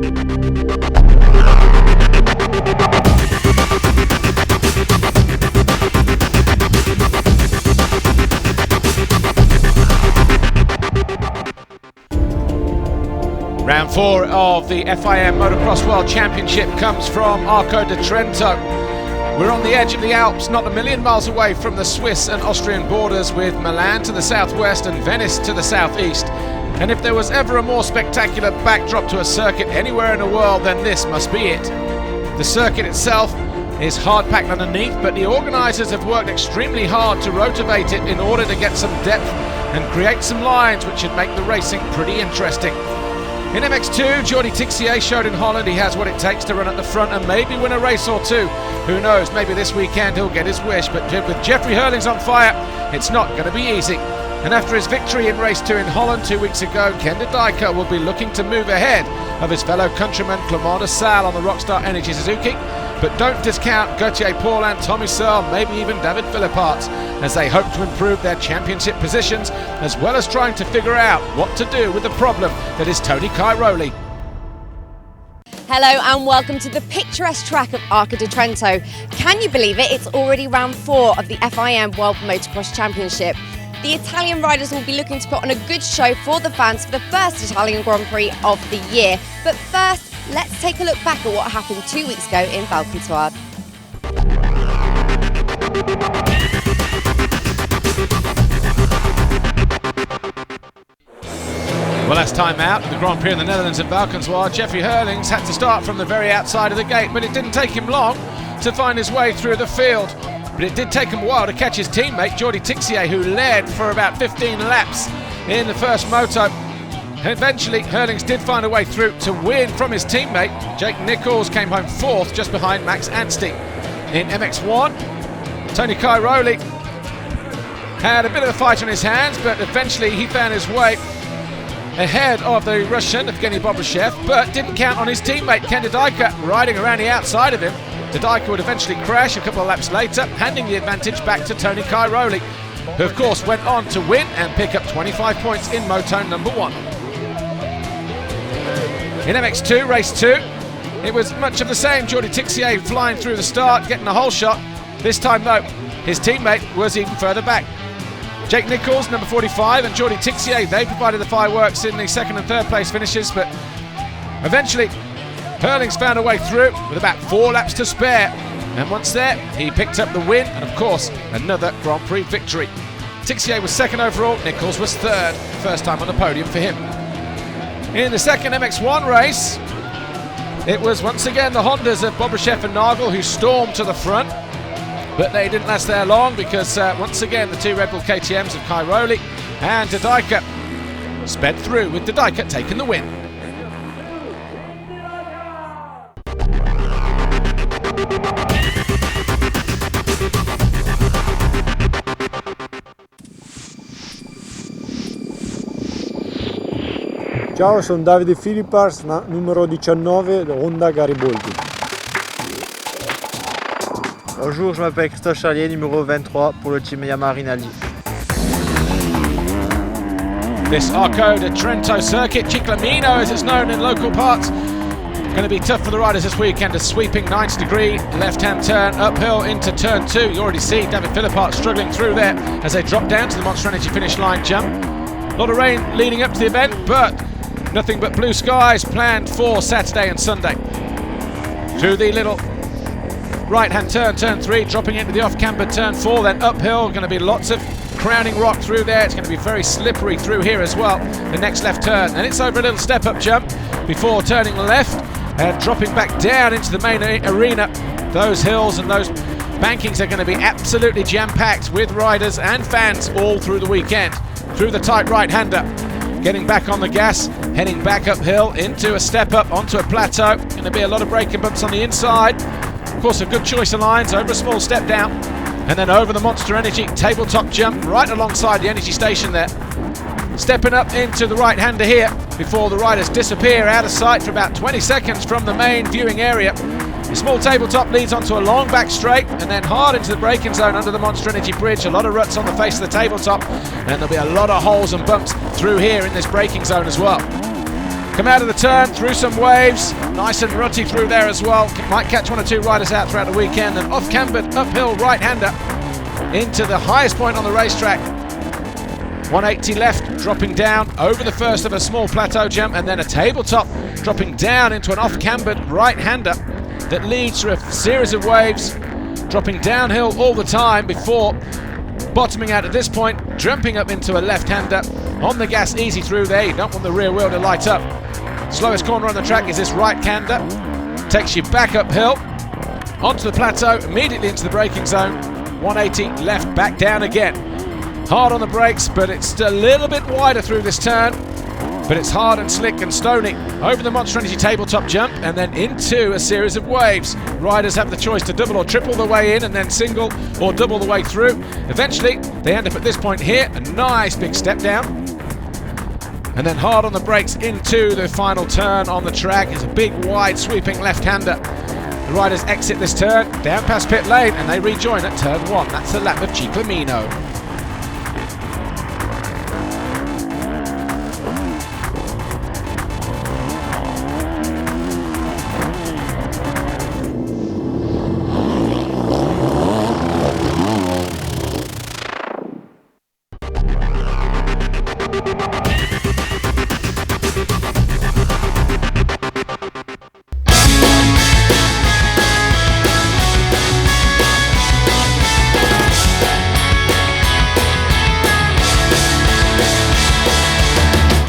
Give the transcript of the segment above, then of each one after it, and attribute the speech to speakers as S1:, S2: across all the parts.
S1: Round 4 of the FIM Motocross World Championship comes from Arco di Trento. We're on the edge of the Alps, not a million miles away from the Swiss and Austrian borders, with Milan to the southwest and Venice to the southeast. And if there was ever a more spectacular backdrop to a circuit anywhere in the world, then this must be it. The circuit itself is hard-packed underneath, but the organisers have worked extremely hard to rotivate it in order to get some depth and create some lines which should make the racing pretty interesting. In MX2, Jordi Tixier showed in Holland he has what it takes to run at the front and maybe win a race or two. Who knows, maybe this weekend he'll get his wish, but with Jeffrey Hurlings on fire, it's not going to be easy. And after his victory in race 2 in Holland 2 weeks ago, Ken de Dijker will be looking to move ahead of his fellow countryman Clement de Salle on the Rockstar Energy Suzuki. But don't discount Gauthier Paulin, Tommy Searle, maybe even David Philipparts, as they hope to improve their championship positions, as well as trying to figure out what to do with the problem that is Tony Cairoli.
S2: Hello and welcome to the picturesque track of Arco di Trento. Can you believe it? It's already round 4 of the FIM World Motocross Championship. The Italian riders will be looking to put on a good show for the fans for the first Italian Grand Prix of the year. But first, let's take a look back at what happened 2 weeks ago in Valkentuad.
S1: Well, last time out at the Grand Prix in the Netherlands at Valkentuad, Jeffrey Hurlings had to start from the very outside of the gate, but it didn't take him long to find his way through the field. But it did take him a while to catch his teammate, Jordi Tixier, who led for about 15 laps in the first moto. And eventually, Hurlings did find a way through to win from his teammate. Jake Nichols came home 4th, just behind Max Anstey. In MX1, Tony Cairoli had a bit of a fight on his hands, but eventually he found his way ahead of the Russian, Evgeny Bobryshev, but didn't count on his teammate, Ken de Dijker, riding around the outside of him. De Dijker would eventually crash a couple of laps later, handing the advantage back to Tony Cairoli, who of course went on to win and pick up 25 points in Moto number 1. In MX2, race 2, it was much of the same. Jordi Tixier flying through the start, getting a whole shot. This time though, his teammate was even further back. Jake Nichols, number 45, and Jordi Tixier, they provided the fireworks in the 2nd and 3rd place finishes, but eventually Hurlings found a way through with about 4 laps to spare, and once there he picked up the win and of course another Grand Prix victory. Tixier was 2nd overall, Nichols was 3rd, first time on the podium for him. In the 2nd MX1 race, it was once again the Hondas of Bobryshev and Nagel who stormed to the front, but they didn't last there long because once again the 2 Red Bull KTMs of Cairoli and de Dijker sped through, with de Dijker taking the win.
S3: Ciao, sono Davide Philipparts, numero 19 de Honda Garibaldi.
S4: Bonjour, je m'appelle Christophe Charlier, numéro 23 pour le team Yamaha Rinaldi.
S1: This Arco di Trento circuit, Ciclamino as it's known in local parts, going to be tough for the riders this weekend. A sweeping 90-degree left-hand turn uphill into turn 2. You already see David Philipparts struggling through there as they drop down to the Monster Energy finish line jump. A lot of rain leading up to the event, but nothing but blue skies planned for Saturday and Sunday. Through the little right-hand turn, turn 3, dropping into the off-camber turn 4, then uphill, going to be lots of crowning rock through there. It's going to be very slippery through here as well, the next left turn. And it's over a little step-up jump before turning left and dropping back down into the main arena. Those hills and those bankings are going to be absolutely jam-packed with riders and fans all through the weekend. Through the tight right-hander, getting back on the gas, heading back uphill into a step-up onto a plateau. Going to be a lot of braking bumps on the inside. Of course, a good choice of lines, over a small step down, and then over the Monster Energy tabletop jump right alongside the energy station there. Stepping up into the right-hander here before the riders disappear out of sight for about 20 seconds from the main viewing area. The small tabletop leads onto a long back straight and then hard into the braking zone under the Monster Energy bridge. A lot of ruts on the face of the tabletop, and there'll be a lot of holes and bumps through here in this braking zone as well. Come out of the turn, through some waves, nice and rutty through there as well. Might catch one or two riders out throughout the weekend. And off-cambered uphill right-hander into the highest point on the racetrack. 180 left, dropping down over the first of a small plateau jump, and then a tabletop dropping down into an off-cambered right-hander that leads through a series of waves, dropping downhill all the time before bottoming out at this point, jumping up into a left-hander on the gas, easy through there. You don't want the rear wheel to light up. Slowest corner on the track is this right-hander. Takes you back uphill onto the plateau, immediately into the braking zone. 180 left, back down again. Hard on the brakes, but it's still a little bit wider through this turn. But it's hard and slick and stony. Over the Monster Energy tabletop jump and then into a series of waves. Riders have the choice to double or triple the way in and then single or double the way through. Eventually, they end up at this point here. A nice big step down. And then hard on the brakes into the final turn on the track. It's a big, wide, sweeping left-hander. The riders exit this turn, down past pit lane, and they rejoin at turn 1. That's the lap of Ciclamino.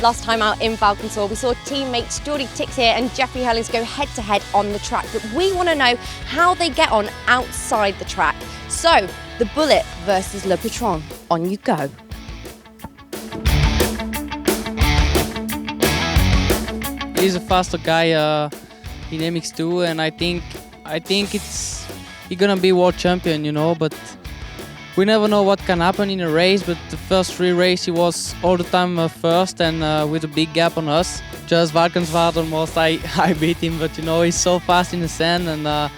S2: Last time out in Valkentor, we saw teammates Jordi Tixier and Jeffrey Hurlings go head-to-head on the track, but we want to know how they get on outside the track. So, the Bullet versus Le Patron. On you go.
S5: He's a faster guy in MX2, and I think he's gonna be world champion, you know, but we never know what can happen in a race. But the first 3 races he was all the time first, and with a big gap on us. Just Valkenswaard almost I beat him, but you know, he's so fast in the sand, and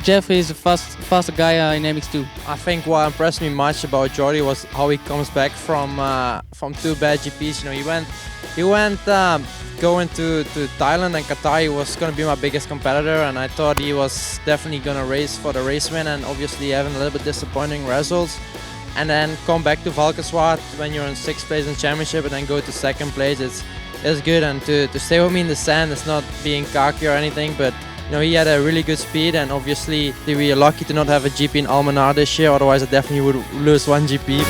S5: Jeffrey is a faster guy in MX2.
S4: I think what impressed me much about Jordi was how he comes back from 2 bad GPs. You know, he went going to Thailand and Qatar. He was going to be my biggest competitor, and I thought he was definitely going to race for the race win, and obviously having a little bit disappointing results. And then come back to Valkenswaard when you're in 6th place in championship and then go to 2nd place. It's good, and to stay with me in the sand, it's not being cocky or anything, but you know, he had a really good speed, and obviously we are lucky to not have a GP in Almenar this year, otherwise I definitely would lose 1 GP.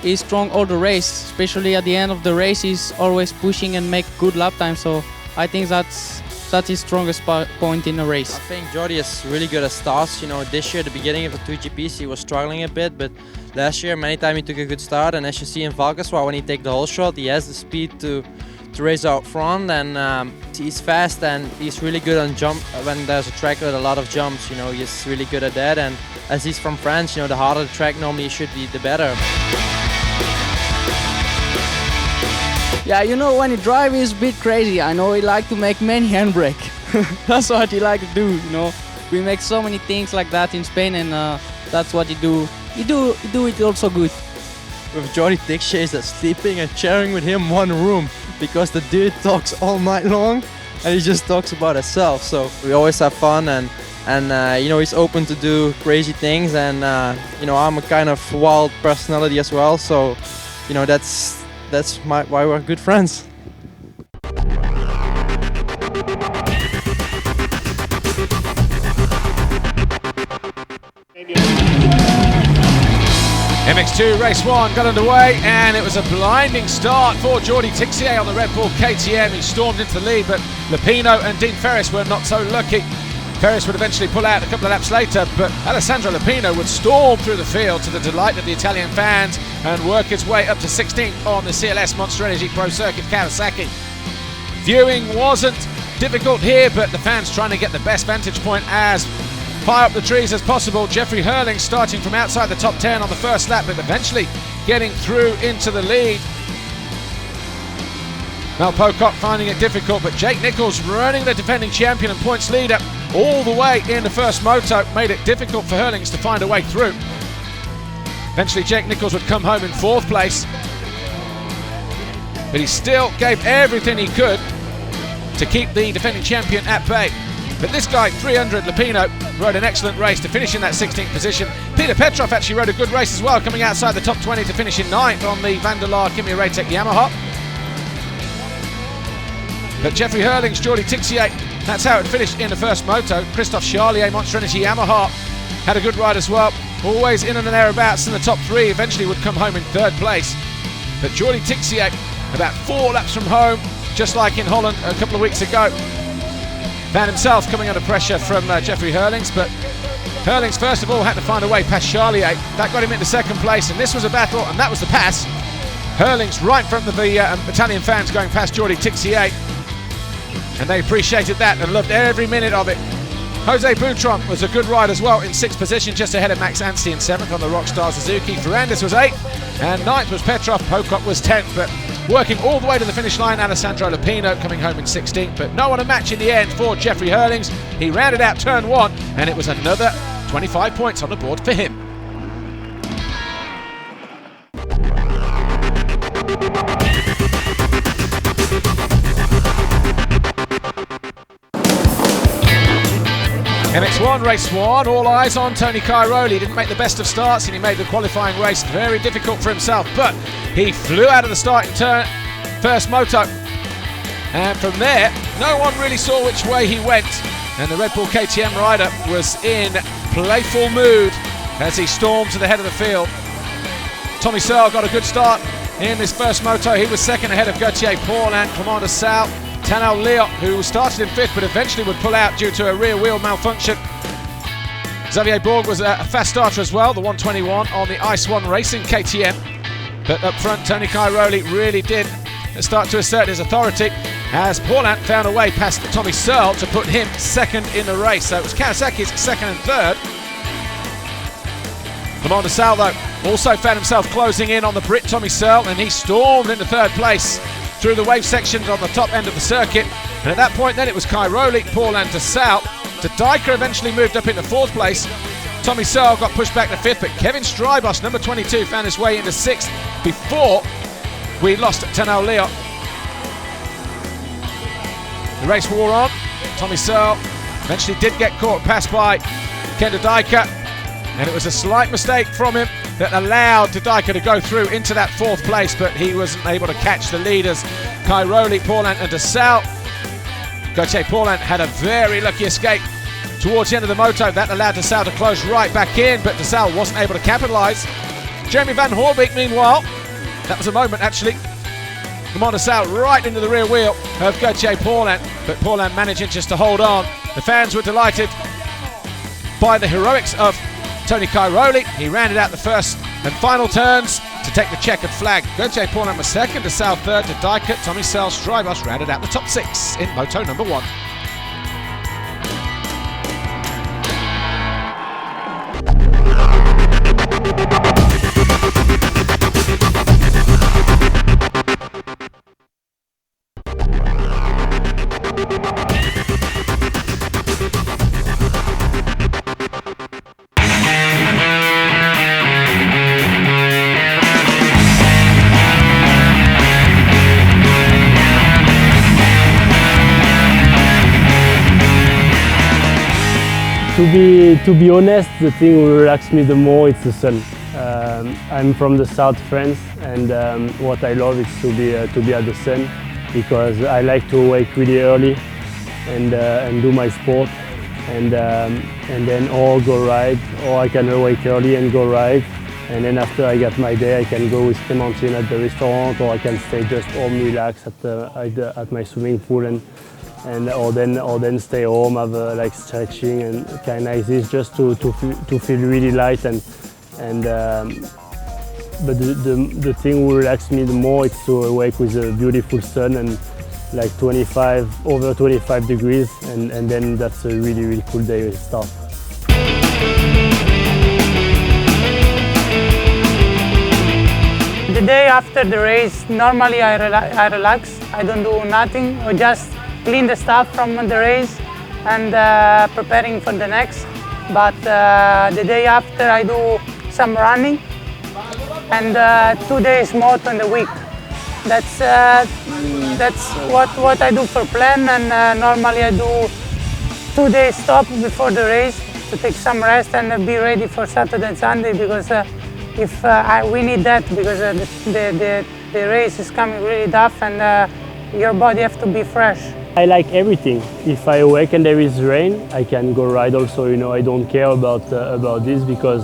S5: He's strong all the race, especially at the end of the race. He's always pushing and make good lap time, so I think that's his strongest point in a race.
S4: I think Jordi is really good at starts. You know, this year, at the beginning of the 2 GPs, he was struggling a bit, but last year, many times he took a good start, and as you see in Valkenswaard, when he takes the whole shot, he has the speed to race out front, and he's fast, and he's really good on jump when there's a track with a lot of jumps. You know, he's really good at that, and as he's from France, you know, the harder the track normally should be, the better.
S5: Yeah, you know, when he drives, he's a bit crazy. I know he like to make many handbrake. That's what he like to do, you know. We make so many things like that in Spain, and that's what he do. He do it also good.
S4: With Jordi Tixier is sleeping and sharing with him one room, because the dude talks all night long and he just talks about himself. So we always have fun, and you know, he's open to do crazy things, and you know, I'm a kind of wild personality as well. So you know, that's why we're good friends.
S1: MX2 race 1 got underway, and it was a blinding start for Jordi Tixier on the Red Bull KTM. He stormed into the lead, but Lupino and Dean Ferris were not so lucky. Ferris would eventually pull out a couple of laps later, but Alessandro Lupino would storm through the field to the delight of the Italian fans and work his way up to 16th on the CLS Monster Energy Pro Circuit Kawasaki. Viewing wasn't difficult here, but the fans trying to get the best vantage point as high up the trees as possible. Jeffrey Hurlings starting from outside the top 10 on the first lap, but eventually getting through into the lead. Mel Pocock finding it difficult, but Jake Nichols, running the defending champion and points leader all the way in the first moto, made it difficult for Hurlings to find a way through. Eventually Jake Nichols would come home in 4th place. but he still gave everything he could to keep the defending champion at bay. But this guy, 300, Lupino, rode an excellent race to finish in that 16th position. Peter Petrov actually rode a good race as well, coming outside the top 20 to finish in 9th on the Van der Laar Kimi Ratek Yamaha. But Jeffrey Hurlings, Jordi Tixier, that's how it finished in the first moto. Christophe Charlier, Monster Energy Yamaha, had a good ride as well. Always in and thereabouts in the top 3, eventually would come home in 3rd place. But Jordi Tixier, about 4 laps from home, just like in Holland a couple of weeks ago, found himself coming under pressure from Jeffrey Hurlings, but Hurlings first of all had to find a way past Charlier. That got him into 2nd place, and this was a battle, and that was the pass. Hurlings right in front of the Italian fans going past Jordi Tixier, and they appreciated that and loved every minute of it. Jose Boutron was a good ride as well in 6th position, just ahead of Max Anstey in 7th on the Rockstar Suzuki. Ferrandis was 8th, and 9th was Petrov. Pocock was 10th, but working all the way to the finish line, Alessandro Lupino coming home in 16th, but no one a match in the end for Jeffrey Hurlings. He rounded out turn 1, and it was another 25 points on the board for him. MX1, race 1, all eyes on Tony Cairoli. He didn't make the best of starts, and he made the qualifying race very difficult for himself, but he flew out of the starting turn, first moto, and from there no one really saw which way he went, and the Red Bull KTM rider was in playful mood as he stormed to the head of the field. Tommy Searle got a good start in this first moto. He was 2nd ahead of Gauthier Paul and Clement de Sal. Tanel Leot, who started in 5th but eventually would pull out due to a rear wheel malfunction. Xavier Borg was a fast starter as well, the 121 on the Ice One Racing KTM. But up front, Tony Cairoli really did start to assert his authority as Paulin found a way past Tommy Searle to put him 2nd in the race. So it was Kawasaki's 2nd and 3rd. Clement de Sal, though, also found himself closing in on the Brit Tommy Searle, and he stormed into 3rd place through the wave sections on the top end of the circuit. And at that point then it was Cairoli, Paulin de Sal. De Dijker eventually moved up into 4th place. Tommy Searle got pushed back to 5th, but Kevin Strybos, number 22, found his way into 6th before we lost Tanel Leot. The race wore on. Tommy Searle eventually did get caught, passed by Ken De Dijker, and it was a slight mistake from him that allowed De Dijker to go through into that 4th place, but he wasn't able to catch the leaders, Cairoli, Paulin and De Sal. Gauthier Paulin had a very lucky escape towards the end of the moto. That allowed De Sal to close right back in, but De Sal wasn't able to capitalise. Jeremy Van Hoorbeek, meanwhile, that was a moment actually. Clement de Sal right into the rear wheel of Gauthier Paulin, but Paulin managing just to hold on. The fans were delighted by the heroics of Tony Cairoli. He rounded out the first and final turns to take the checkered flag. Gauthier Paulin was 2nd, De Sal 3rd, De Dijker, Tommy Searle, Strybos rounded out the top 6 in moto number 1.
S6: To be honest, the thing who relaxes me the more is the sun. I'm from the south France, and what I love is to be at the sun, because I like to wake really early and do my sport, and then or go ride, or I can wake early and go ride, and then after I get my day I can go with Clementine at the restaurant, or I can stay just home, relax at my swimming pool, or then stay home, have like stretching and kind of like this, just to feel really light, but the thing who relaxes me the more is to awake with a beautiful sun and like over 25 degrees, and then that's a really cool day to start.
S7: The day after the race, normally I relax. I don't do nothing, or just clean the stuff from the race and preparing for the next. But the day after I do some running, and 2 days moto in the week. That's what I do for plan, and normally I do 2 days stop before the race to take some rest and be ready for Saturday and Sunday, because we need that, because the race is coming really tough, and your body has to be fresh.
S6: I like everything. If I awake and there is rain, I can go ride also. You know, I don't care about this, because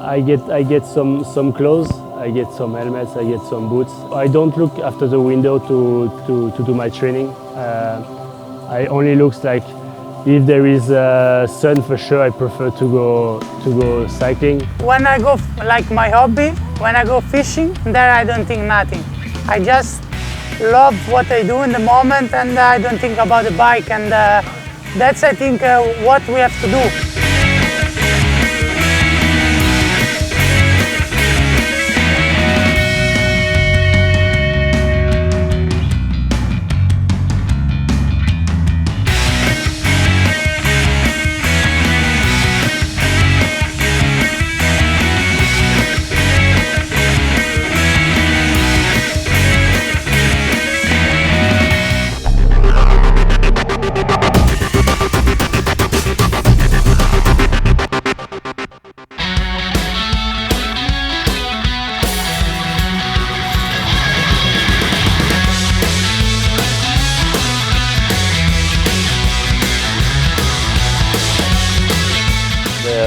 S6: I get some clothes, I get some helmets, I get some boots. I don't look after the window to do my training. I only look like if there is sun, for sure I prefer to go cycling.
S7: When I go like my hobby, when I go fishing, there I don't think nothing. I just love what I do in the moment, and I don't think about the bike, and that's, I think, what we have to do.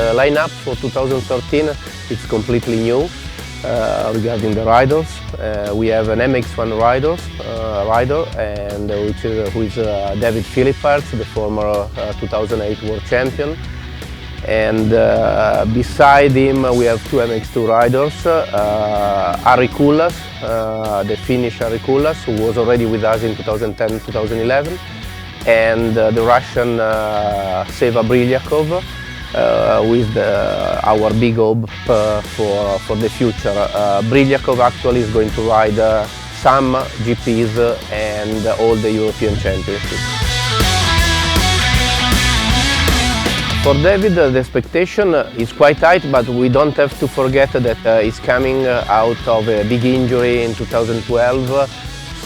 S8: The lineup for 2013 is completely new regarding the riders. We have an MX1 rider, and who is David Philipparts, the former 2008 world champion. And beside him we have two MX2 riders, Harry Kullas, the Finnish Harry Kullas, who was already with us in 2010-2011, and the Russian Seva Brilyakov, with our big hope for the future. Brilyakov actually is going to ride some GPs and all the European Championships. For David, the expectation is quite high, but we don't have to forget that he's coming out of a big injury in 2012.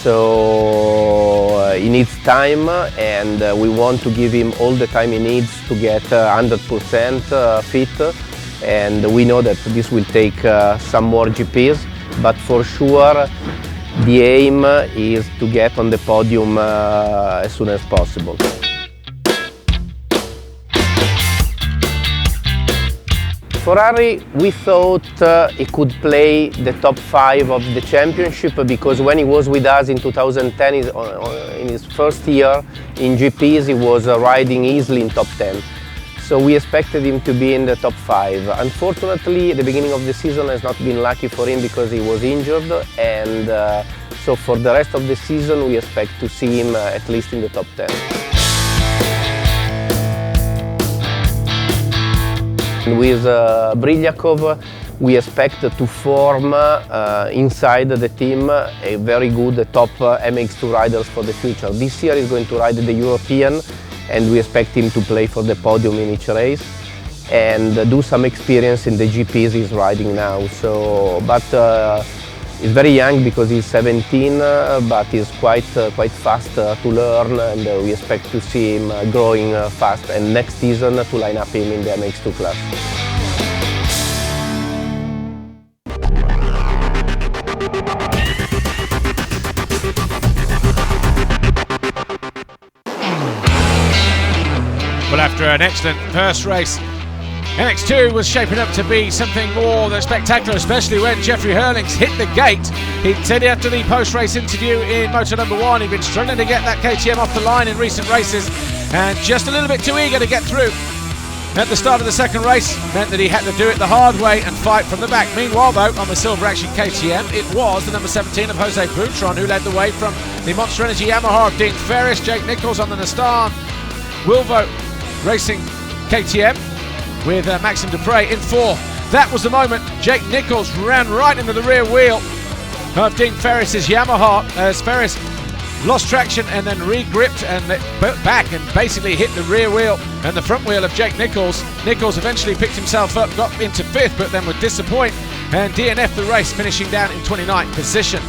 S8: So he needs time, and we want to give him all the time he needs to get 100% fit. And we know that this will take some more GPs, but for sure the aim is to get on the podium as soon as possible. For Harry, we thought he could play the top 5 of the championship, because when he was with us in 2010, in his first year in GPs, he was riding easily in top 10. So we expected him to be in the top 5. Unfortunately, the beginning of the season has not been lucky for him because he was injured, and so for the rest of the season we expect to see him at least in the top 10. With Brilyakov, we expect to form inside the team a very good top MX2 riders for the future. This year he's going to ride the European, and we expect him to play for the podium in each race and do some experience in the GPs he's riding now. So, but he's very young because he's 17, but he's quite fast to learn, and we expect to see him growing fast, and next season to line up him in the MX2 class.
S1: Well, after an excellent first race, MX2 was shaping up to be something more than spectacular, especially when Jeffrey Hurlings hit the gate. He said after the post-race interview in Moto number 1, he'd been struggling to get that KTM off the line in recent races, and just a little bit too eager to get through at the start of the second race meant that he had to do it the hard way and fight from the back. Meanwhile, though, on the Silver Action KTM, it was the number 17 of Jose Boutron who led the way from the Monster Energy Yamaha of Dean Ferris. Jake Nichols on the Nissan Wilvo Racing KTM with Maxime Dupre in 4. That was the moment Jake Nichols ran right into the rear wheel of Dean Ferris's Yamaha as Ferris lost traction and then re-gripped and back and basically hit the rear wheel and the front wheel of Jake Nichols. Nichols eventually picked himself up, got into 5th, but then would disappoint and DNF the race, finishing down in 29th position.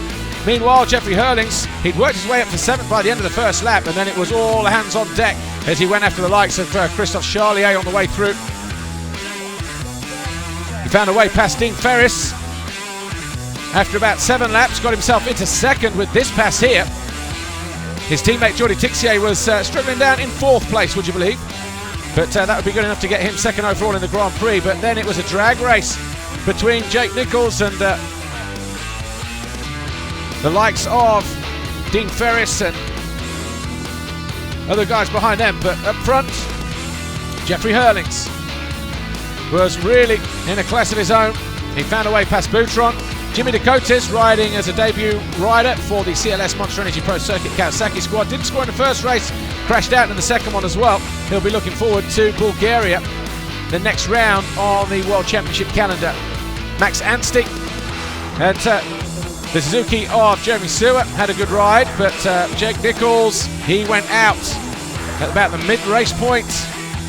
S1: Meanwhile, Jeffrey Hurlings, he'd worked his way up to 7th by the end of the first lap, and then it was all hands on deck as he went after the likes of Christophe Charlier on the way through. He found a way past Dean Ferris. After about 7 laps, got himself into 2nd with this pass here. His teammate Jordi Tixier was struggling down in 4th place, would you believe? But that would be good enough to get him 2nd overall in the Grand Prix. But then it was a drag race between Jake Nichols and the likes of Dean Ferris and other guys behind them. But up front, Jeffrey Hurlings was really in a class of his own. He found a way past Boutron. Jimmy Dakotas, riding as a debut rider for the CLS Monster Energy Pro Circuit Kawasaki squad, didn't score in the first race, crashed out in the second one as well. He'll be looking forward to Bulgaria, the next round on the World Championship calendar. Max Anstey and the Suzuki of Jeremy Stewart had a good ride, but Jake Nichols, he went out at about the mid-race point.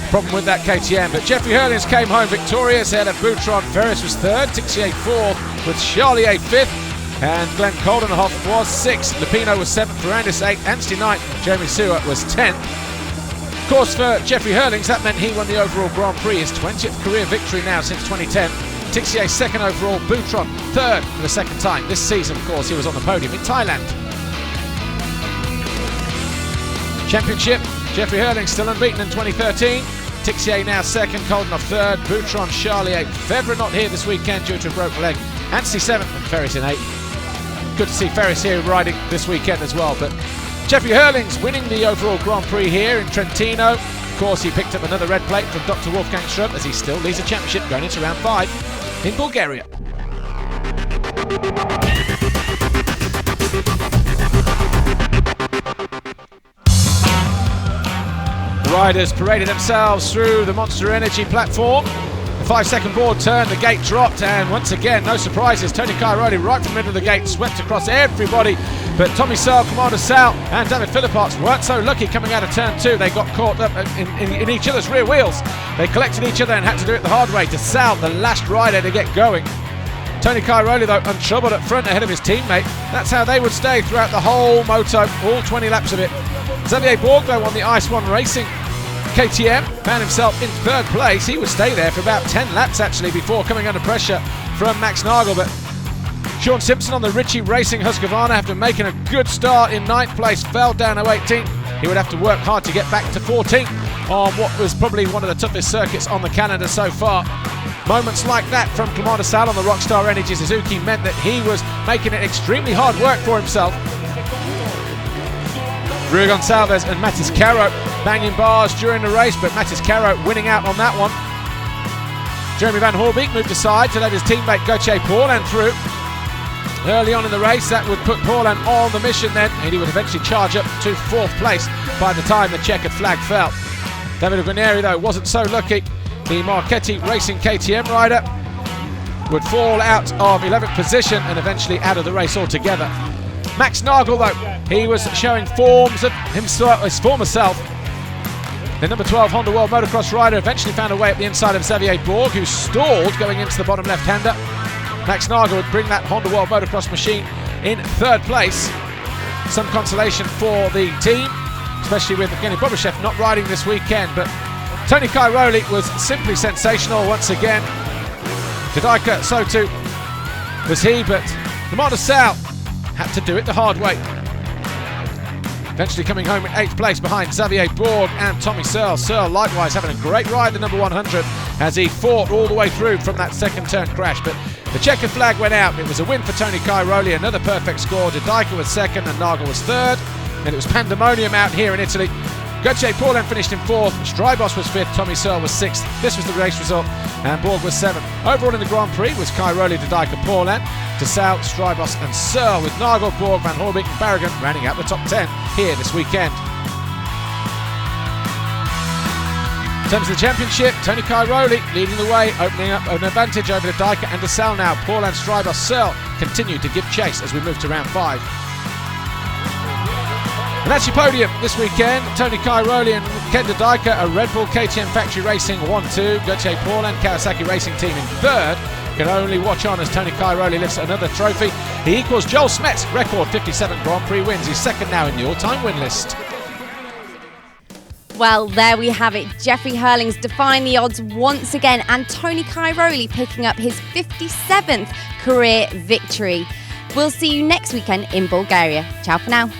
S1: Problem with that KTM, but Jeffrey Hurlings came home victorious ahead of Boutron. Ferris was 3rd, Tixier 4th, with Charlier 5th, and Glenn Coldenhoff was 6th. Lupino was 7th, Ferrandis 8th, Anstey 9th, Jeremy Stewart was 10th. Of course, for Jeffrey Hurlings, that meant he won the overall Grand Prix, his 20th career victory now since 2010. Tixier 2nd overall, Boutron 3rd for the 2nd time. This season, of course, he was on the podium in Thailand. Championship, Jeffrey Hurlings still unbeaten in 2013. Tixier now 2nd, Coldenhoff 3rd, Boutron, Charlier, Febvre not here this weekend due to a broken leg, Anstey 7th and Ferris in 8th. Good to see Ferris here riding this weekend as well, but Jeffrey Hurlings winning the overall Grand Prix here in Trentino. Of course, he picked up another red plate from Dr. Wolfgang Schrupp as he still leads the championship going into round 5 in Bulgaria. The riders paraded themselves through the Monster Energy platform. The 5-second board turned, the gate dropped, and once again, no surprises. Tony Cairoli right from the middle of the gate, swept across everybody. But Tommy Searle, Commander Sal, and David Philippots weren't so lucky coming out of turn 2. They got caught up in each other's rear wheels. They collected each other and had to do it the hard way to Sal, the last rider to get going. Tony Cairoli, though, untroubled up front ahead of his teammate. That's how they would stay throughout the whole moto, all 20 laps of it. Xavier Borg, though, on the Ice One Racing KTM, found himself in 3rd place. He would stay there for about 10 laps, actually, before coming under pressure from Max Nagel. But Sean Simpson on the Ritchie Racing Husqvarna, after making a good start in 9th place, fell down to 18th. He would have to work hard to get back to 14th on what was probably one of the toughest circuits on the calendar so far. Moments like that from Commander Sal on the Rockstar Energy Suzuki meant that he was making it extremely hard work for himself. Rui Gonçalves and Matis Caro banging bars during the race, but Matis Caro winning out on that one. Jeremy Van Hoorbeek moved aside to let his teammate Gauthier Paulin through. Early on in the race, that would put Paulin on the mission then, and he would eventually charge up to 4th place by the time the checkered flag fell. David Guarnieri, though, wasn't so lucky. The Marchetti Racing KTM rider would fall out of 11th position and eventually out of the race altogether. Max Nagel, though, he was showing forms of himself, his former self. The number 12 Honda World Motocross rider eventually found a way up the inside of Xavier Borg, who stalled going into the bottom left-hander. Max Nagel would bring that Honda World Motocross machine in 3rd place. Some consolation for the team, especially with Evgeny Bobashev not riding this weekend, but Tony Cairoli was simply sensational once again. Tadika Sotu was he, but Commander Sal had to do it the hard way. Eventually coming home in 8th place behind Xavier Borg and Tommy Searle. Searle likewise having a great ride, the number 100, as he fought all the way through from that 2nd turn crash. But the checkered flag went out. It was a win for Tony Cairoli, another perfect score. Didika was 2nd and Nagel was 3rd. And it was pandemonium out here in Italy. Gauthier Paulin finished in 4th, Strybos was 5th, Tommy Searle was 6th. This was the race result, and Borg was 7th. Overall in the Grand Prix was Cairoli, Didika, Paulin, to Sal, Strybos and Searle, with Nagel, Borg, Van Hoorbeek and Barragan rounding out the top 10 here this weekend. In terms of the championship, Tony Cairoli leading the way, opening up an advantage over Didika and Sal now. Paulin, Strybos, Searle continue to give chase as we move to round 5. And that's your podium this weekend. Tony Cairoli and Ken Didika, a Red Bull KTM Factory Racing 1-2. Gauthier Paulin, Kawasaki Racing Team in 3rd. can only watch on as Tony Cairoli lifts another trophy. He equals Joel Smet's record 57 Grand Prix wins. He's second now in the all-time win list.
S2: Well, there we have it. Jeffrey Hurling's defying the odds once again, and Tony Cairoli picking up his 57th career victory. We'll see you next weekend in Bulgaria. Ciao for now.